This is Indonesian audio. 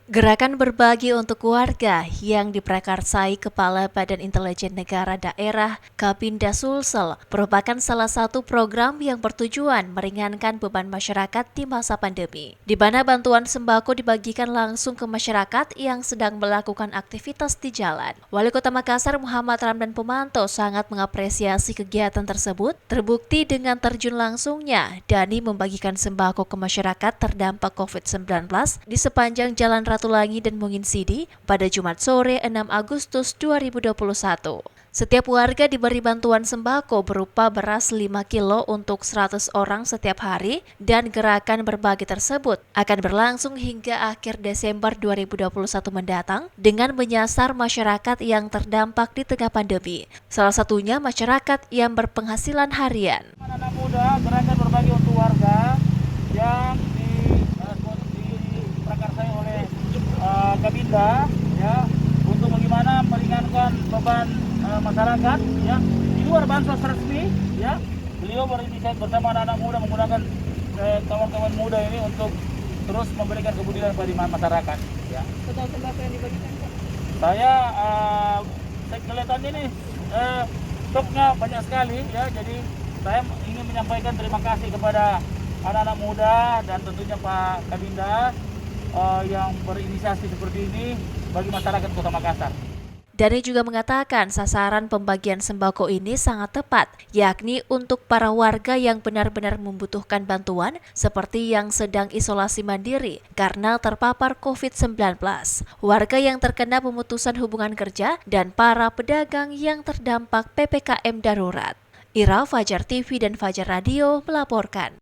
Gerakan berbagi untuk warga yang diprakarsai Kepala Badan Intelijen Negara Daerah Kabinda Sulsel merupakan salah satu program yang bertujuan meringankan beban masyarakat di masa pandemi, di mana bantuan sembako dibagikan langsung ke masyarakat yang sedang melakukan aktivitas di jalan. Wali Kota Makassar Muhammad Ramdan Pomanto sangat mengapresiasi kegiatan tersebut, terbukti dengan terjun langsungnya Dani membagikan sembako ke masyarakat terdampak COVID-19 di sepanjang Jalan Ratulangi dan Mungin Sidi pada Jumat sore 6 Agustus 2021. Setiap warga diberi bantuan sembako berupa beras 5 kilo untuk 100 orang setiap hari dan gerakan berbagi tersebut akan berlangsung hingga akhir Desember 2021 mendatang dengan menyasar masyarakat yang terdampak di tengah pandemi. Salah satunya masyarakat yang berpenghasilan harian. Anak muda gerakan berbagi untuk warga yang diprakarsai oleh Kabinda ya untuk bagaimana meringankan beban masyarakat ya di luar bansos resmi ya. Beliau berinisiatif bersama anak muda menggunakan kawan-kawan muda ini untuk terus memberikan kepedulian pada masyarakat ya. Total sembako yang dibagikan Pak? Saya kelihatannya ini stoknya banyak sekali ya, jadi saya ingin menyampaikan terima kasih kepada anak-anak muda dan tentunya Pak Kabinda yang berinisiasi seperti ini bagi masyarakat Kota Makassar. Dani juga mengatakan sasaran pembagian sembako ini sangat tepat, yakni untuk para warga yang benar-benar membutuhkan bantuan seperti yang sedang isolasi mandiri karena terpapar COVID-19, warga yang terkena pemutusan hubungan kerja, dan para pedagang yang terdampak PPKM darurat. Ira, Fajar TV dan Fajar Radio melaporkan.